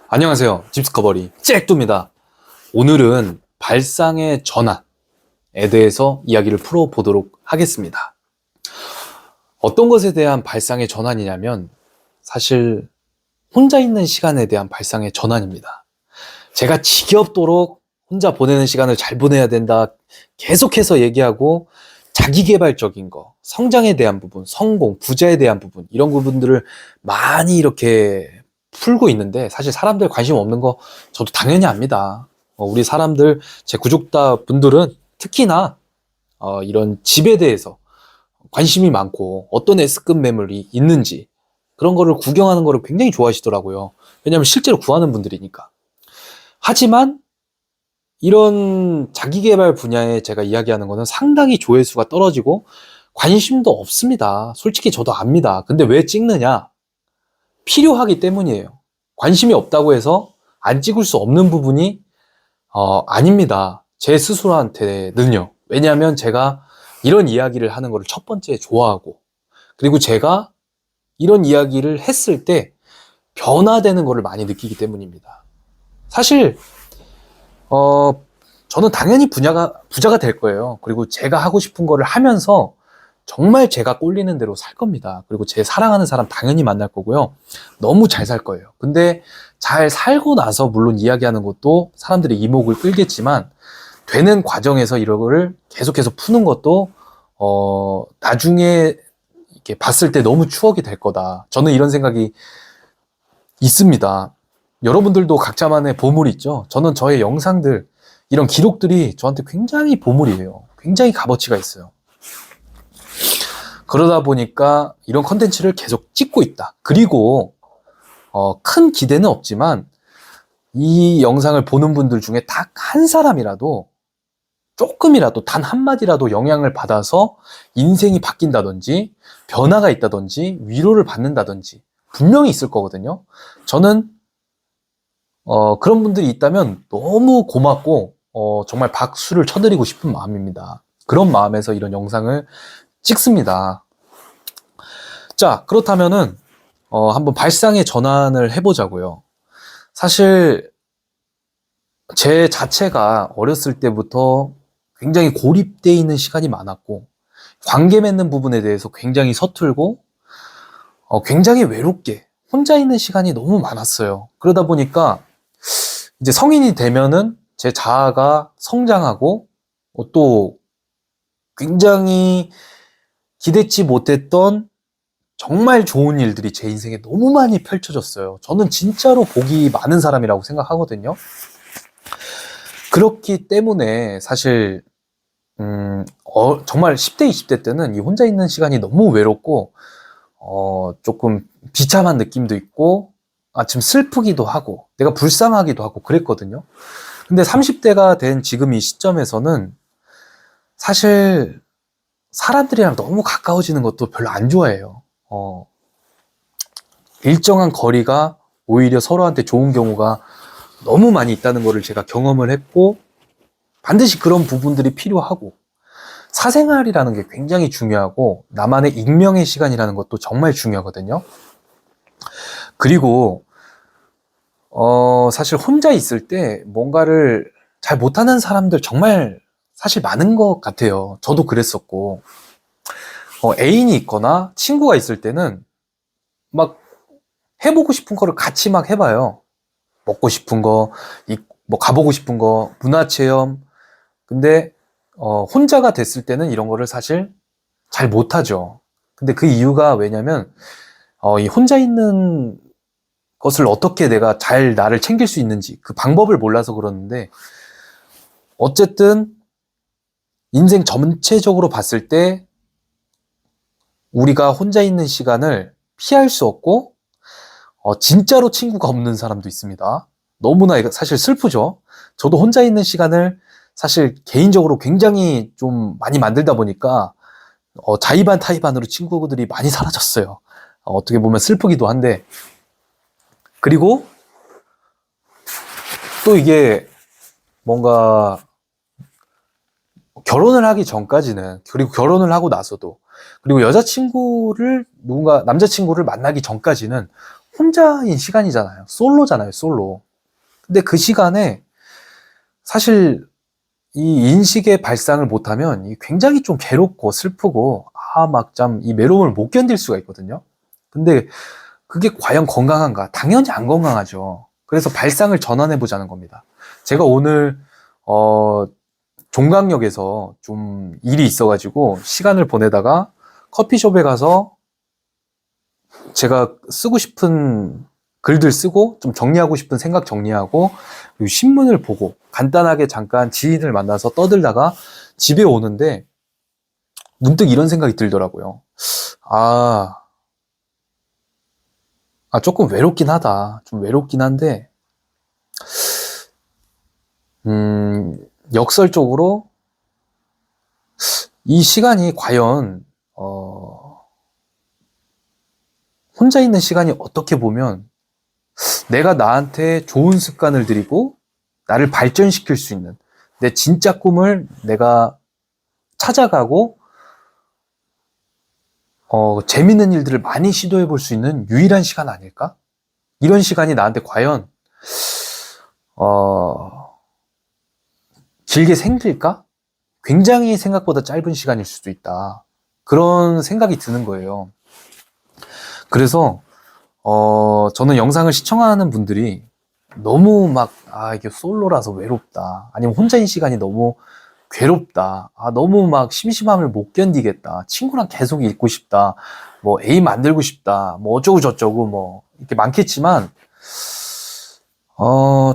안녕하세요. 집스커버리 잭도입니다. 오늘은 발상의 전환에 대해서 이야기를 풀어보도록 하겠습니다. 어떤 것에 대한 발상의 전환이냐면 사실 혼자 있는 시간에 대한 발상의 전환입니다. 제가 지겹도록 혼자 보내는 시간을 잘 보내야 된다 계속해서 얘기하고 자기계발적인 거, 성장에 대한 부분, 성공, 부자에 대한 부분 이런 부분들을 많이 이렇게 풀고 있는데 사실 사람들 관심 없는 거 저도 당연히 압니다. 우리 사람들, 제 구독자 분들은 특히나 이런 집에 대해서 관심이 많고 어떤 S급 매물이 있는지 그런 거를 구경하는 거를 굉장히 좋아하시더라고요. 왜냐하면 실제로 구하는 분들이니까. 하지만 이런 자기계발 분야에 제가 이야기하는 거는 상당히 조회수가 떨어지고 관심도 없습니다. 솔직히 저도 압니다. 근데 왜 찍느냐? 필요하기 때문이에요. 관심이 없다고 해서 안 찍을 수 없는 부분이 아닙니다. 제 스스로한테는요. 왜냐하면 제가 이런 이야기를 하는 거를 첫 번째 좋아하고, 그리고 제가 이런 이야기를 했을 때 변화되는 거를 많이 느끼기 때문입니다. 사실 저는 당연히 부자가 될 거예요. 그리고 제가 하고 싶은 거를 하면서 정말 제가 꼴리는 대로 살 겁니다. 그리고 제 사랑하는 사람 당연히 만날 거고요. 너무 잘 살 거예요. 근데 잘 살고 나서 물론 이야기하는 것도 사람들의 이목을 끌겠지만 되는 과정에서 이런 거를 계속해서 푸는 것도 나중에 이렇게 봤을 때 너무 추억이 될 거다. 저는 이런 생각이 있습니다. 여러분들도 각자만의 보물이 있죠. 저는 저의 영상들, 이런 기록들이 저한테 굉장히 보물이에요. 굉장히 값어치가 있어요. 그러다 보니까 이런 컨텐츠를 계속 찍고 있다. 그리고 큰 기대는 없지만 이 영상을 보는 분들 중에 딱 한 사람이라도 조금이라도 단 한마디라도 영향을 받아서 인생이 바뀐다든지 변화가 있다든지 위로를 받는다든지 분명히 있을 거거든요. 저는 그런 분들이 있다면 너무 고맙고 정말 박수를 쳐드리고 싶은 마음입니다. 그런 마음에서 이런 영상을 찍습니다. 자, 그렇다면은 한번 발상의 전환을 해보자고요. 사실 제 자체가 어렸을 때부터 굉장히 고립되어 있는 시간이 많았고 관계 맺는 부분에 대해서 굉장히 서툴고 굉장히 외롭게 혼자 있는 시간이 너무 많았어요. 그러다 보니까 이제 성인이 되면은 제 자아가 성장하고 또 굉장히 기대치 못했던 정말 좋은 일들이 제 인생에 너무 많이 펼쳐졌어요. 저는 진짜로 복이 많은 사람이라고 생각하거든요. 그렇기 때문에 사실 정말 10대, 20대 때는 이 혼자 있는 시간이 너무 외롭고 조금 비참한 느낌도 있고 좀 슬프기도 하고 내가 불쌍하기도 하고 그랬거든요. 근데 30대가 된 지금 이 시점에서는 사실 사람들이랑 너무 가까워지는 것도 별로 안 좋아해요. 일정한 거리가 오히려 서로한테 좋은 경우가 너무 많이 있다는 거를 제가 경험을 했고 반드시 그런 부분들이 필요하고 사생활이라는 게 굉장히 중요하고 나만의 익명의 시간이라는 것도 정말 중요하거든요. 그리고 사실 혼자 있을 때 뭔가를 잘 못하는 사람들 정말 사실 많은 것 같아요. 저도 그랬었고 애인이 있거나 친구가 있을 때는 막 해보고 싶은 거를 같이 막 해봐요. 먹고 싶은 거, 뭐 가보고 싶은 거, 문화체험. 근데 혼자가 됐을 때는 이런 거를 사실 잘 못하죠. 근데 그 이유가 왜냐면 이 혼자 있는 것을 어떻게 내가 잘 나를 챙길 수 있는지 그 방법을 몰라서 그러는데 어쨌든 인생 전체적으로 봤을 때 우리가 혼자 있는 시간을 피할 수 없고 진짜로 친구가 없는 사람도 있습니다. 너무나 사실 슬프죠. 저도 혼자 있는 시간을 사실 개인적으로 굉장히 좀 많이 만들다 보니까 자의반 타의반으로 친구들이 많이 사라졌어요. 어떻게 보면 슬프기도 한데 그리고 또 이게 뭔가 결혼을 하기 전까지는 그리고 결혼을 하고 나서도 그리고 남자친구를 만나기 전까지는 혼자인 시간이잖아요. 솔로잖아요, 솔로. 근데 그 시간에 사실 이 인식의 발상을 못하면 굉장히 좀 괴롭고 슬프고, 막 참 이 외로움을 못 견딜 수가 있거든요. 근데 그게 과연 건강한가? 당연히 안 건강하죠. 그래서 발상을 전환해 보자는 겁니다. 제가 오늘, 종강역에서 좀 일이 있어가지고 시간을 보내다가 커피숍에 가서 제가 쓰고 싶은 글들 쓰고 좀 정리하고 싶은 생각 정리하고, 그리고 신문을 보고 간단하게 잠깐 지인을 만나서 떠들다가 집에 오는데 문득 이런 생각이 들더라고요. 아, 조금 외롭긴 하다. 좀 외롭긴 한데, 역설적으로 이 시간이 과연, 혼자 있는 시간이 어떻게 보면 내가 나한테 좋은 습관을 들이고 나를 발전시킬 수 있는 내 진짜 꿈을 내가 찾아가고, 재밌는 일들을 많이 시도해 볼 수 있는 유일한 시간 아닐까? 이런 시간이 나한테 과연, 어, 길게 생길까? 굉장히 생각보다 짧은 시간일 수도 있다. 그런 생각이 드는 거예요. 그래서, 저는 영상을 시청하는 분들이 너무 막, 이게 솔로라서 외롭다. 아니면 혼자인 시간이 너무 괴롭다. 너무 막 심심함을 못 견디겠다. 친구랑 계속 있고 싶다. 뭐 애인 만들고 싶다. 뭐 어쩌고 저쩌고 뭐 이렇게 많겠지만,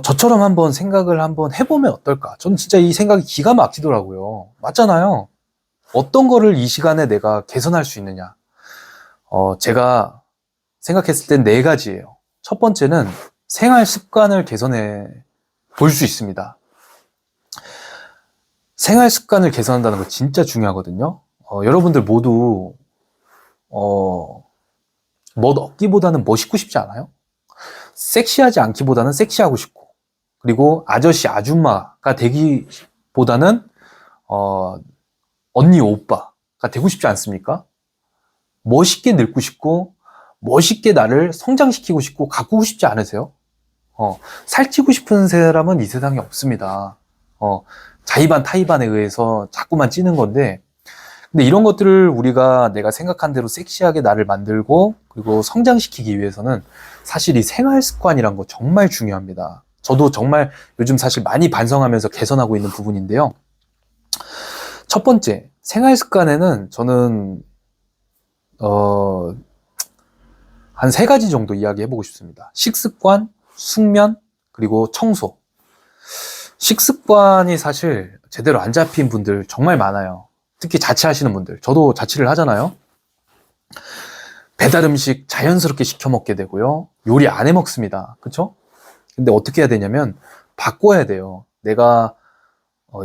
저처럼 한번 생각을 한번 해보면 어떨까? 저는 진짜 이 생각이 기가 막히더라고요. 맞잖아요. 어떤 거를 이 시간에 내가 개선할 수 있느냐? 제가 생각했을 땐 네 가지예요. 첫 번째는 생활 습관을 개선해 볼 수 있습니다. 생활 습관을 개선한다는 거 진짜 중요하거든요. 여러분들 모두, 멋 얻기보다는 멋있고 싶지 않아요? 섹시하지 않기보다는 섹시하고 싶고, 그리고 아저씨, 아줌마가 되기보다는, 언니, 오빠가 되고 싶지 않습니까? 멋있게 늙고 싶고, 멋있게 나를 성장시키고 싶고, 가꾸고 싶지 않으세요? 살찌고 싶은 사람은 이 세상에 없습니다. 자의반 타의반에 의해서 자꾸만 찌는 건데, 근데 이런 것들을 우리가 내가 생각한 대로 섹시하게 나를 만들고 그리고 성장시키기 위해서는 사실 이 생활 습관이란 거 정말 중요합니다. 저도 정말 요즘 사실 많이 반성하면서 개선하고 있는 부분인데요. 첫 번째, 생활 습관에는 저는 한 세 가지 정도 이야기해보고 싶습니다. 식습관, 숙면, 그리고 청소. 식습관이 사실 제대로 안 잡힌 분들 정말 많아요. 특히 자취하시는 분들. 저도 자취를 하잖아요. 배달 음식 자연스럽게 시켜 먹게 되고요. 요리 안 해 먹습니다. 그쵸? 근데 어떻게 해야 되냐면 바꿔야 돼요. 내가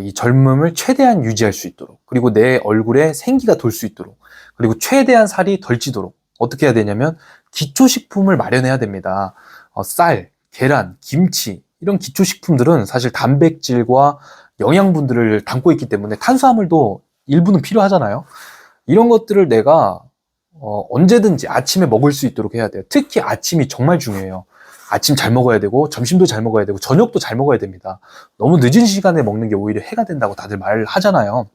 이 젊음을 최대한 유지할 수 있도록, 그리고 내 얼굴에 생기가 돌 수 있도록, 그리고 최대한 살이 덜 찌도록 어떻게 해야 되냐면 기초식품을 마련해야 됩니다. 쌀, 계란, 김치 이런 기초식품들은 사실 단백질과 영양분들을 담고 있기 때문에 탄수화물도 일부는 필요하잖아요. 이런 것들을 내가 언제든지 아침에 먹을 수 있도록 해야 돼요. 특히 아침이 정말 중요해요. 아침 잘 먹어야 되고 점심도 잘 먹어야 되고 저녁도 잘 먹어야 됩니다. 너무 늦은 시간에 먹는 게 오히려 해가 된다고 다들 말하잖아요.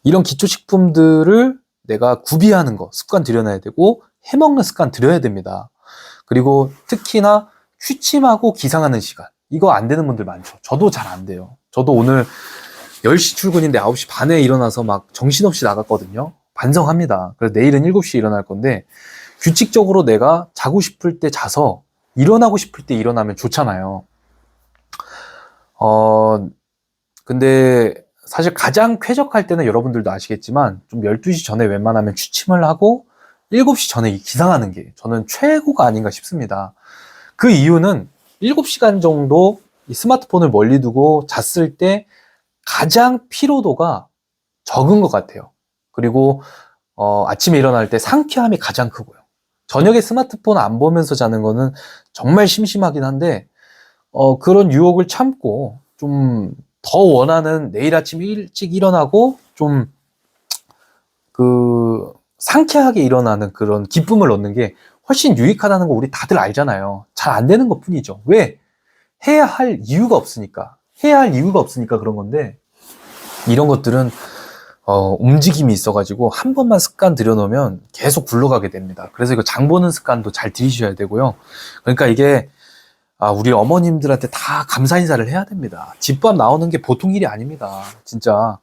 이런 기초식품들을 내가 구비하는 거 습관 들여놔야 되고 해먹는 습관 들여야 됩니다. 그리고 특히나 취침하고 기상하는 시간, 이거 안 되는 분들 많죠. 저도 잘 안 돼요. 저도 오늘 10시 출근인데 9시 반에 일어나서 막 정신없이 나갔거든요. 반성합니다. 그래서 내일은 7시에 일어날 건데, 규칙적으로 내가 자고 싶을 때 자서 일어나고 싶을 때 일어나면 좋잖아요. 근데 사실 가장 쾌적할 때는 여러분들도 아시겠지만 좀 12시 전에 웬만하면 취침을 하고 7시 전에 기상하는 게 저는 최고가 아닌가 싶습니다. 그 이유는 7시간 정도 이 스마트폰을 멀리 두고 잤을 때 가장 피로도가 적은 것 같아요. 그리고 아침에 일어날 때 상쾌함이 가장 크고요. 저녁에 스마트폰 안 보면서 자는 거는 정말 심심하긴 한데, 그런 유혹을 참고 좀 더 원하는 내일 아침 일찍 일어나고 좀 상쾌하게 일어나는 그런 기쁨을 얻는 게 훨씬 유익하다는 거 우리 다들 알잖아요. 잘 안 되는 것 뿐이죠. 왜? 해야 할 이유가 없으니까. 해야 할 이유가 없으니까 그런 건데, 이런 것들은 움직임이 있어가지고 한 번만 습관 들여놓으면 계속 굴러가게 됩니다. 그래서 이거 장 보는 습관도 잘 들이셔야 되고요. 그러니까 이게 우리 어머님들한테 다 감사 인사를 해야 됩니다. 집밥 나오는 게 보통 일이 아닙니다. 진짜.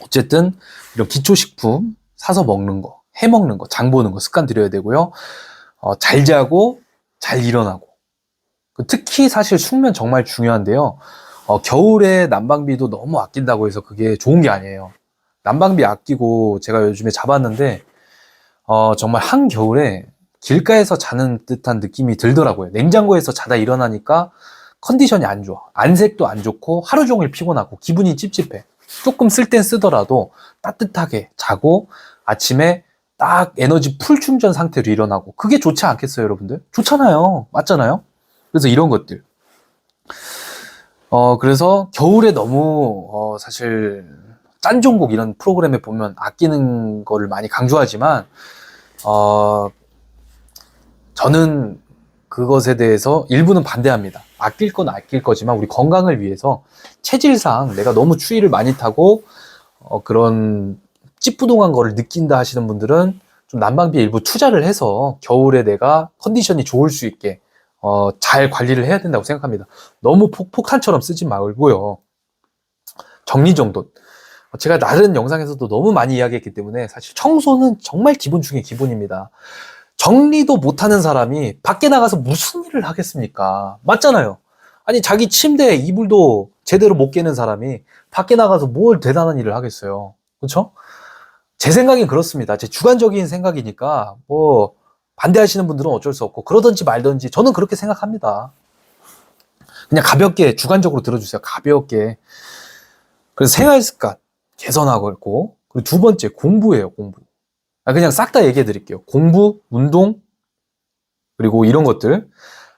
어쨌든 이런 기초식품 사서 먹는 거, 해 먹는 거, 장 보는 거 습관 들여야 되고요. 잘 자고 잘 일어나고. 특히 사실 숙면 정말 중요한데요. 겨울에 난방비도 너무 아낀다고 해서 그게 좋은 게 아니에요. 난방비 아끼고 제가 요즘에 잡았는데 정말 한겨울에 길가에서 자는 듯한 느낌이 들더라고요. 냉장고에서 자다 일어나니까 컨디션이 안 좋아. 안색도 안 좋고 하루 종일 피곤하고 기분이 찝찝해. 조금 쓸 땐 쓰더라도 따뜻하게 자고 아침에 딱 에너지 풀 충전 상태로 일어나고, 그게 좋지 않겠어요, 여러분들? 좋잖아요. 맞잖아요? 그래서 이런 것들. 그래서 겨울에 너무 사실 짠종곡 이런 프로그램에 보면 아끼는 거를 많이 강조하지만 저는 그것에 대해서 일부는 반대합니다. 아낄 건 아낄 거지만 우리 건강을 위해서 체질상 내가 너무 추위를 많이 타고 그런 찌뿌둥한 거를 느낀다 하시는 분들은 좀 난방비에 일부 투자를 해서 겨울에 내가 컨디션이 좋을 수 있게 잘 관리를 해야 된다고 생각합니다. 너무 폭탄처럼 쓰지 말고요. 정리정돈. 제가 다른 영상에서도 너무 많이 이야기했기 때문에 사실 청소는 정말 기본 중에 기본입니다. 정리도 못하는 사람이 밖에 나가서 무슨 일을 하겠습니까? 맞잖아요. 아니, 자기 침대에 이불도 제대로 못 깨는 사람이 밖에 나가서 뭘 대단한 일을 하겠어요. 그렇죠? 제 생각엔 그렇습니다. 제 주관적인 생각이니까 뭐 반대하시는 분들은 어쩔 수 없고 그러든지 말든지 저는 그렇게 생각합니다. 그냥 가볍게 주관적으로 들어주세요. 가볍게. 그래서 생활 습관 개선하고 있고, 그리고 두 번째 공부예요. 공부. 그냥 싹 다 얘기해 드릴게요. 공부, 운동, 그리고 이런 것들.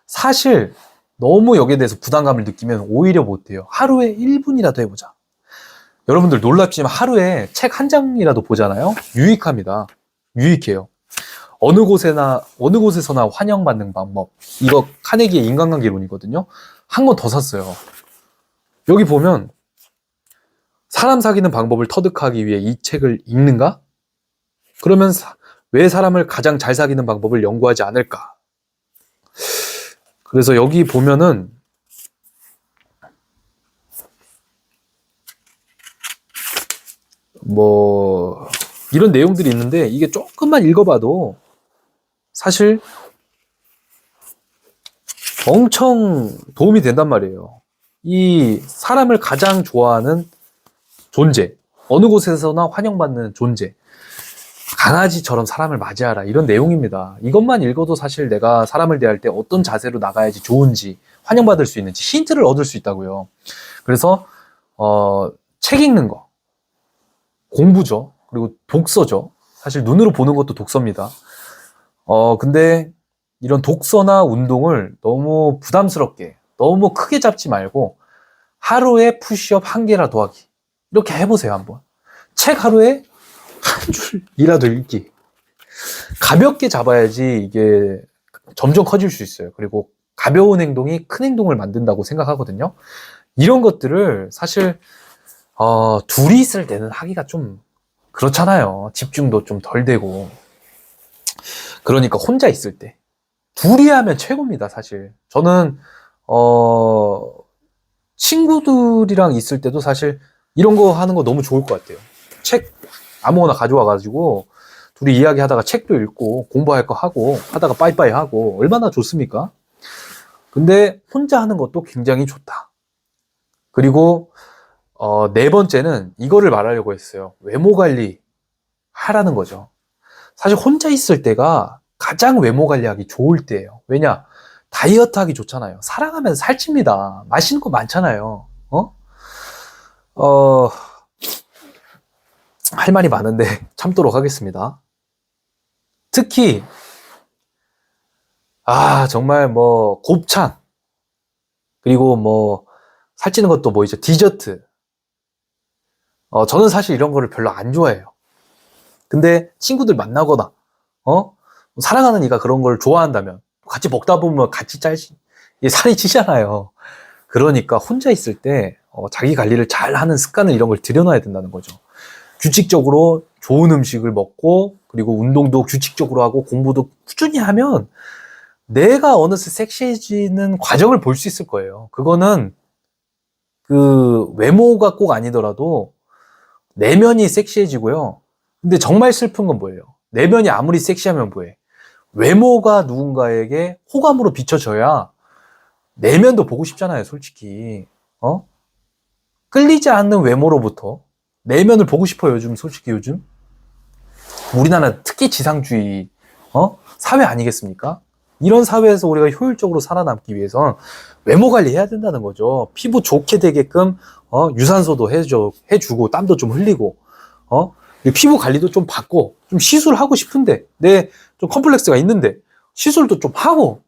사실 너무 여기에 대해서 부담감을 느끼면 오히려 못해요. 하루에 1분이라도 해보자. 여러분들 놀랍지만 하루에 책 한 장이라도 보잖아요. 유익합니다. 유익해요. 어느 곳에서나 환영받는 방법. 이거 카네기의 인간관계론이거든요. 한 권 더 샀어요. 여기 보면 사람 사귀는 방법을 터득하기 위해 이 책을 읽는가? 그러면 왜 사람을 가장 잘 사귀는 방법을 연구하지 않을까? 그래서 여기 보면은 뭐 이런 내용들이 있는데 이게 조금만 읽어봐도 사실 엄청 도움이 된단 말이에요. 이 사람을 가장 좋아하는 존재, 어느 곳에서나 환영받는 존재, 강아지처럼 사람을 맞이하라, 이런 내용입니다. 이것만 읽어도 사실 내가 사람을 대할 때 어떤 자세로 나가야지 좋은지, 환영받을 수 있는지 힌트를 얻을 수 있다고요. 그래서 책 읽는 거, 공부죠. 그리고 독서죠. 사실 눈으로 보는 것도 독서입니다. 근데 이런 독서나 운동을 너무 부담스럽게, 너무 크게 잡지 말고 하루에 푸시업 1개라도 하기. 이렇게 해보세요, 한번. 책 하루에 한 줄이라도 읽기. 가볍게 잡아야지 이게 점점 커질 수 있어요. 그리고 가벼운 행동이 큰 행동을 만든다고 생각하거든요. 이런 것들을 사실 둘이 있을 때는 하기가 좀 그렇잖아요. 집중도 좀 덜 되고. 그러니까 혼자 있을 때 둘이 하면 최고입니다. 사실 저는 친구들이랑 있을 때도 사실 이런 거 하는 거 너무 좋을 것 같아요. 책 아무거나 가져와 가지고 둘이 이야기하다가 책도 읽고 공부할 거 하고 하다가 빠이빠이 하고 얼마나 좋습니까? 근데 혼자 하는 것도 굉장히 좋다. 그리고 네 번째는 이거를 말하려고 했어요. 외모 관리 하라는 거죠. 사실 혼자 있을 때가 가장 외모 관리하기 좋을 때예요. 왜냐? 다이어트 하기 좋잖아요. 사랑하면 살찝니다. 맛있는 거 많잖아요. 할 말이 많은데 참도록 하겠습니다. 특히 정말 뭐 곱창, 그리고 뭐 살찌는 것도 뭐 있죠, 디저트. 저는 사실 이런 거를 별로 안 좋아해요. 근데 친구들 만나거나 사랑하는 이가 그런 걸 좋아한다면 같이 먹다 보면 같이 살이 찌잖아요. 그러니까 혼자 있을 때 자기 관리를 잘 하는 습관을 이런 걸 들여놔야 된다는 거죠. 규칙적으로 좋은 음식을 먹고 그리고 운동도 규칙적으로 하고 공부도 꾸준히 하면 내가 어느새 섹시해지는 과정을 볼 수 있을 거예요. 그거는 그 외모가 꼭 아니더라도 내면이 섹시해지고요. 근데 정말 슬픈 건 뭐예요? 내면이 아무리 섹시하면 뭐해? 외모가 누군가에게 호감으로 비춰져야 내면도 보고 싶잖아요, 솔직히. 끌리지 않는 외모로부터 내면을 보고 싶어요, 요즘, 솔직히 요즘. 우리나라 특히 지상주의, 사회 아니겠습니까? 이런 사회에서 우리가 효율적으로 살아남기 위해선 외모 관리해야 된다는 거죠. 피부 좋게 되게끔, 유산소도 해주고, 땀도 좀 흘리고, 피부 관리도 좀 받고, 좀 시술하고 싶은데, 좀 컴플렉스가 있는데, 시술도 좀 하고,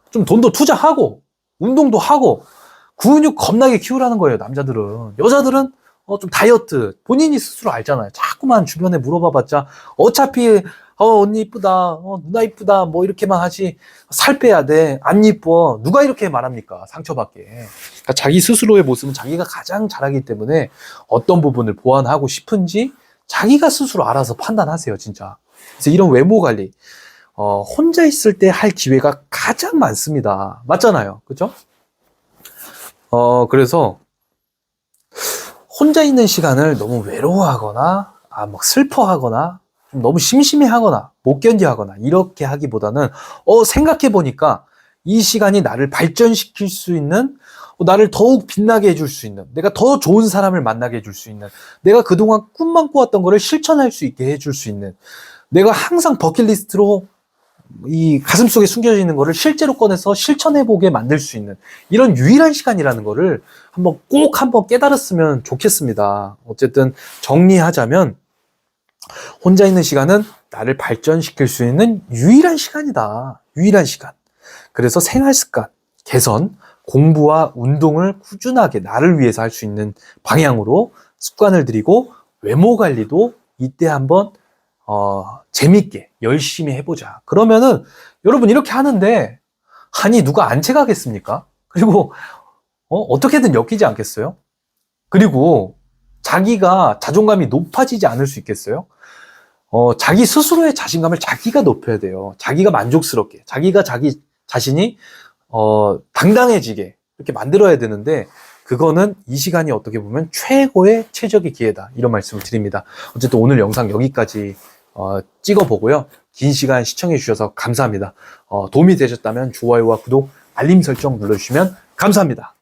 좀 돈도 투자하고, 운동도 하고, 근육 겁나게 키우라는 거예요, 남자들은. 여자들은, 좀 다이어트, 본인이 스스로 알잖아요. 자꾸만 주변에 물어봐봤자, 어차피, 언니 이쁘다, 누나 이쁘다, 뭐 이렇게만 하지, 살 빼야 돼, 안 이뻐. 누가 이렇게 말합니까? 상처받게. 그러니까 자기 스스로의 모습은 자기가 가장 잘하기 때문에 어떤 부분을 보완하고 싶은지 자기가 스스로 알아서 판단하세요, 진짜. 그래서 이런 외모 관리, 혼자 있을 때 할 기회가 가장 많습니다. 맞잖아요. 그죠? 그래서 혼자 있는 시간을 너무 외로워하거나, 막 슬퍼하거나, 좀 너무 심심해하거나, 못 견디하거나, 이렇게 하기보다는, 생각해보니까 이 시간이 나를 발전시킬 수 있는, 나를 더욱 빛나게 해줄 수 있는, 내가 더 좋은 사람을 만나게 해줄 수 있는, 내가 그동안 꿈만 꾸었던 거를 실천할 수 있게 해줄 수 있는, 내가 항상 버킷리스트로 이 가슴 속에 숨겨져 있는 거를 실제로 꺼내서 실천해보게 만들 수 있는 이런 유일한 시간이라는 거를 꼭 한번 깨달았으면 좋겠습니다. 어쨌든 정리하자면 혼자 있는 시간은 나를 발전시킬 수 있는 유일한 시간이다. 유일한 시간. 그래서 생활 습관, 개선, 공부와 운동을 꾸준하게 나를 위해서 할 수 있는 방향으로 습관을 들이고 외모 관리도 이때 한번 재밌게 열심히 해보자. 그러면은 여러분 이렇게 하는데 아니 누가 안 채가겠습니까? 그리고 어떻게든 엮이지 않겠어요? 그리고 자기가 자존감이 높아지지 않을 수 있겠어요? 자기 스스로의 자신감을 자기가 높여야 돼요. 자기가 만족스럽게, 자기가 자기 자신이 당당해지게 이렇게 만들어야 되는데 그거는 이 시간이 어떻게 보면 최고의 최적의 기회다. 이런 말씀을 드립니다. 어쨌든 오늘 영상 여기까지 찍어보고요. 긴 시간 시청해 주셔서 감사합니다. 도움이 되셨다면 좋아요와 구독, 알림 설정 눌러주시면 감사합니다.